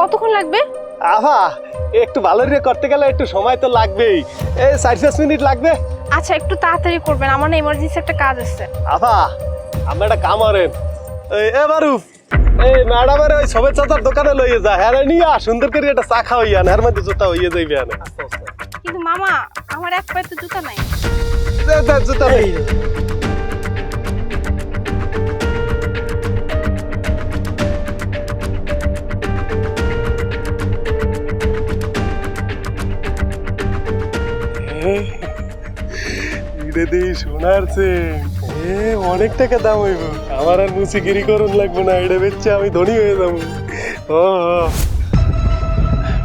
কতক্ষণ লাগবে? আহা একটু ভালো রে করতে গেলে একটু সময় তো লাগবেই, এই 4-5 মিনিট লাগবে। আচ্ছা একটু তাড়াতাড়ি করবেন, আমার না ইমার্জেন্সি একটা কাজ আছে। আহা আমরা একটা কাম করেন, এ মারুফ এই ম্যাডামের ওই সবের চাচার দোকানে লইয়ে যা, হ্যাঁ নিয়া সুন্দর করে একটা চা খাওয়াইয়া এর মধ্যে জুতা হইয়ে যাইবে আনে। কিন্তু মামা আমার এক পায়ে তো জুতা নাই। জুতা নেই। সোনার অনেক টাকা দাম হইব, আমার আর মুসিগিরি করুন লাগবে না, এটা বেচছে আমি ধনী হয়ে যাবো। ও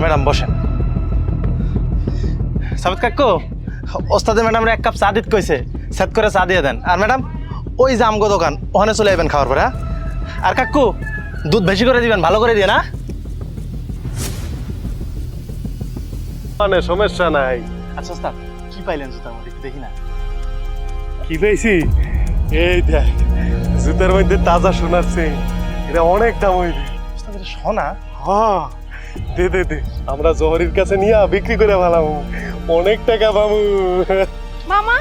ম্যাডাম বসেন। সাবিত কাকু, ওস্তাদে ম্যাডাম এক কাপ চা দিতে কইছে, সেট করে চা দিয়ে দেন। আর ম্যাডাম ওই যে আমগো দোকান ওখানে চলে যাবেন খাওয়ার পরে। হ্যাঁ আর কাকু দুধ বেশি করে দিবেন, ভালো করে দিয়ে না। মানে সমস্যা নাই। আচ্ছা ওস্তাদ কি পাইলেন জুতার মধ্যে দেখি না। কি পেয়েছি? এই দেখ জুতার মধ্যে তাজা সোনার চেইন, এটা অনেক দাম হইবে। ওস্তাদ এটা সোনা? হ্যাঁ দে দে দে, আমরা জহরির কাছে নিয়ে বিক্রি করে ফেলাবো, অনেক টাকা পাবো। মামা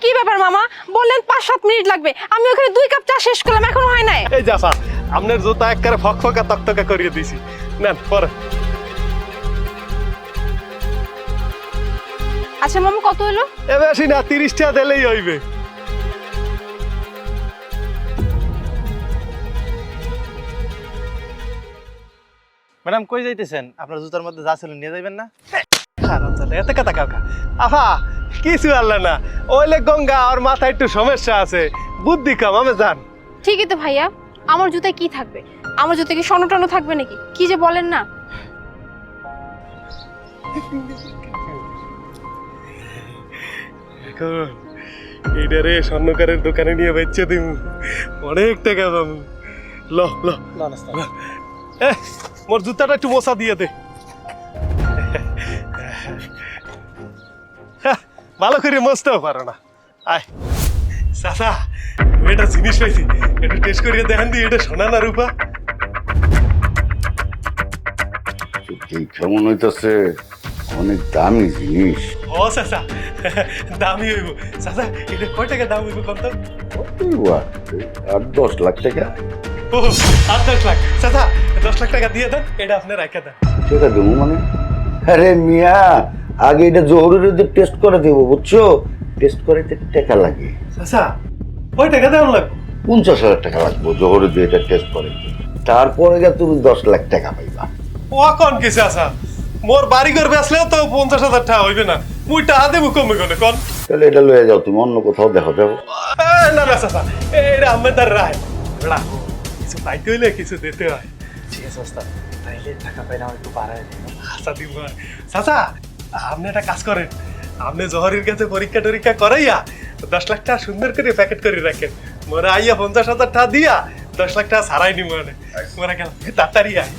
কি ব্যাপার মামা, বললেন 5-7 মিনিট লাগবে, আমি ওখানে 2 কাপ চা শেষ করলাম, এখনো হয় নাই। এই জাফা আপনার জুতা একবারে ফকফকা তকতকা করিয়ে দিছি, নেন পরে। আচ্ছা মামা কত হলো? এ বেশি না, 30 টাকা দিলেই হইবে। ম্যাডাম কই যাইতেছেন? আপনার জুতার মধ্যে যা ছিল নিয়ে যাইবেন না? এত কথা কাকা আহা কিছু আল্লাহ না, ওইলে গঙ্গা আর মাথায় একটু সমস্যা আছে, বুদ্ধি কম, আমি জান। ঠিকই তো ভাইয়া, আমার জুতায় কি থাকবে? আমার জুতায় কি স্বর্ণ টর্ণ থাকবে নাকি? কি যে বলেন না। এইটা রে স্বর্ণকারের দোকানে নিয়ে বেচছে দিম, অনেক টাকা পাবো। ল ল মোর জুতাটা একটু মোছা দিয়ে দে, ভালো করে মজতেও পারো না। আয় চাচা এটা জিনিস পাইছি, একটু টেস্ট করিয়ে দেখেন দি, এটা সোনা না রূপা? কেমন হইতেছে, অনেক দামি জিনিস। ও চাচা দামি হইব। চাচা এটা কয় টাকা দাম হইব কত? 8-10 লাখ টাকা। ও 8-10 লাখ। চাচা 10 লাখ টাকা দিয়ে দেন, এটা আপনি রাখা দেন। টাকা দেবো মানে? আরে মিয়া আগে এটা জহরের টেস্ট করে দেবো, বুঝছো? টেস্ট করে টাকা লাগে। চাচা কয় টাকা দেওয়া লাগবে? 50,000 টাকা লাগবে জহরের দিয়ে এটা টেস্ট করে, তারপরে গিয়ে তুমি 10 লাখ টাকা পাইবা। ও কোন কি চাচা, মোর বাড়ি ঘর বেচলেও তো 50,000 টাকা হইবে না, মুই টাকা দেবো কমে গেলে কোন? তাহলে এটা লয়ে যাও, তুমি অন্য কোথাও দেখো যাও। না না চাচা এটা আমাদের রায় রাখো, কিছু পাইতে হইলে কিছু দিতে হয়। ঠিক আছে ওস্তাদ, তাইলে টাকা পাইলে আমার একটু বাড়ায় দিন। আচ্ছা দিব। চাচা আপনি একটা কাজ করেন, আপনি জহরের কাছে পরীক্ষা টরীক্ষা করাইয়া 10 লাখ টাকা সুন্দর করে প্যাকেট করে রাখেন, মোরা আইয়া 50,000 টাকা দিয়া 10 লাখ টাকা ছাড়াই নি মানে মোরা গেল তাড়াতাড়ি আয়।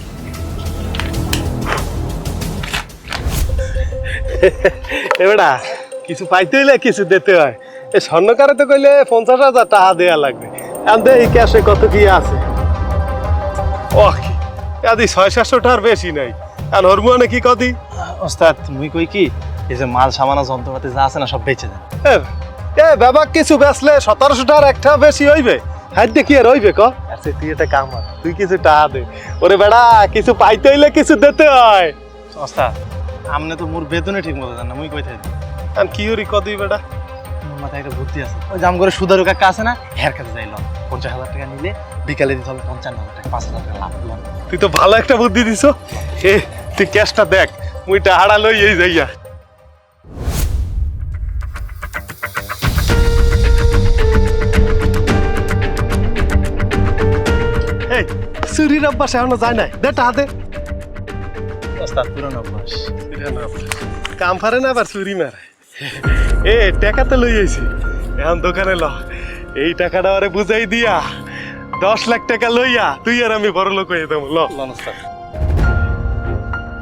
এবারে কিছু পাইতে হইলে কিছু দিতে হয়, এই স্বর্ণকারে তো কইলে 50,000 টাকা দেয়া লাগবে, আমি এই ক্যাশে কত কি আছে? ও আদি 600-700 টাকার বেশি নাই, আর হরমোনে কি কদি? ওস্তাদ মুই কই কি, এই যে মাল সামানা যন্ত্রপাতি যা আছে না সব বেচে দেন। এ বাবা কিছু বেচলে 1700 টাকার একটা বেশি হইবে, হাইতে কি আর হইবে ক? আচ্ছা তুই এটা কাম কর, তুই কিছু টাকা দে। ওরে বেড়া কিছু পাইতে হইলে কিছু দিতে হয়। ওস্তাদ আমনে তো মোর বেতনে ঠিক মতো দেন না, মুই কই থাকি। আর কি হরি কদি বেড়া? মোর মাথায় একটা বুদ্ধি আছে, ওই জাম করে সুদারু কাকা আছে না, হের কাছে যাইল 50,000 টাকা নিলে বিকালে দিতে হবে 55,000 টাকা, 5,000 টাকা লাভ করলাম। তুই তো ভালো একটা বুদ্ধি দিছ, এ তুই ক্যাশটা দেখ, মুই টাহাড়া লই এই যাইয়া। এই চুরির অভ্যাস এখনো যায় নাই, দে টাহা দে। ওস্তাদ পুরনো অভ্যাস। কাম পারে না আবার চুরি মারে। এ টাকা তো লই আইছি, এখন দোকানে ল, এই টাকাটা আরে বুঝাই দিয়া 10 লাখ টাকা লইয়া তুই আর আমি বড় লোক হয়ে দেবো। ল ওস্তাদ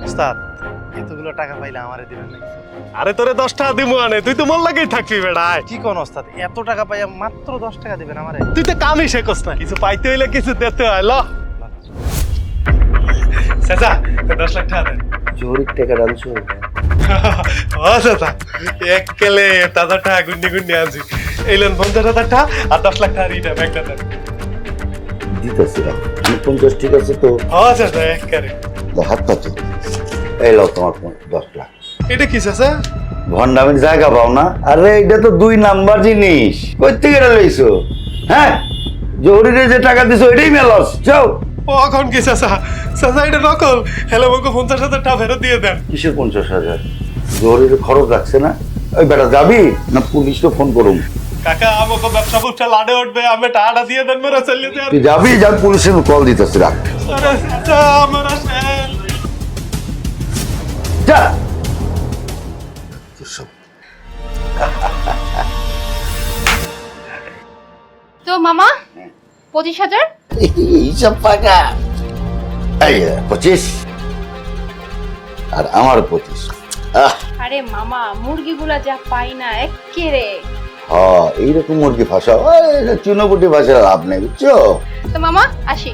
ওস্তাদ এতগুলো টাকা পাইলে আমারে দিবেন নাকি? আরে তোরে 10 টাকা দিমু আনে, তুই তো মন লাগেই থাকবি বেড়ায়। কি কোন ওস্তাদ, এত টাকা পাইয়া মাত্র 10 টাকা দিবেন আমারে? তুই তো কামই শেখস না, কিছু পাইতে হইলে কিছু দিতে হয়। ল চাচা 10 লাখ টাকা দেন। জোহরের টাকা আনছো? ও চাচা এক কেলে তাজা টাকা গুন্ডি গুন্ডি আনছি। এই লোন 50,000 টাকা আর 10 লাখ টাকা রিটা ব্যাংকটা দেন। দিতেছি রাখ, 50 ঠিক আছে তো? ও চাচা এক কারে। হাত পাতো, এই লাও তোমার 10 লাখ। এটা কি চাচা? ভন্ডামির জায়গা পাও না? আরে এটা তো 2 নাম্বার জিনিস, কই থেকে এটা লইছো? হ্যাঁ, জহুরিরে যে টাকা দিছো এটাই মেলস। যাও। ও এখন কি চাচা? চাচা এটা নকল। হ্যালো আমাকে 50,000 টাকা ফেরত দিয়ে দেন। কিসের 50,000? জহুরিরে খরচ রাখছে না? ওই বেটা যাবি না পুলিশকে ফোন করুম? কাকা আমাকে ব্যবসা ব্যবসা লাডে উঠবে, আমি টাকাটা দিয়ে দেন মেরা চলে যেতে। তুই যাবি, যা পুলিশের কল দিতেছি, রাখ। আরে চাচা আমার আসেন। যা। তো মামা 25,000? এইসব টাকা এই 25 আর আমার 25। আরে মামা মুরগিগুলা যা পাই না এক্কেরে। হ্যাঁ, এইরকম মুরগি ভাষা চুনোপুটি ভাষা লাভ নেই, বুঝছো? তো মামা আসি।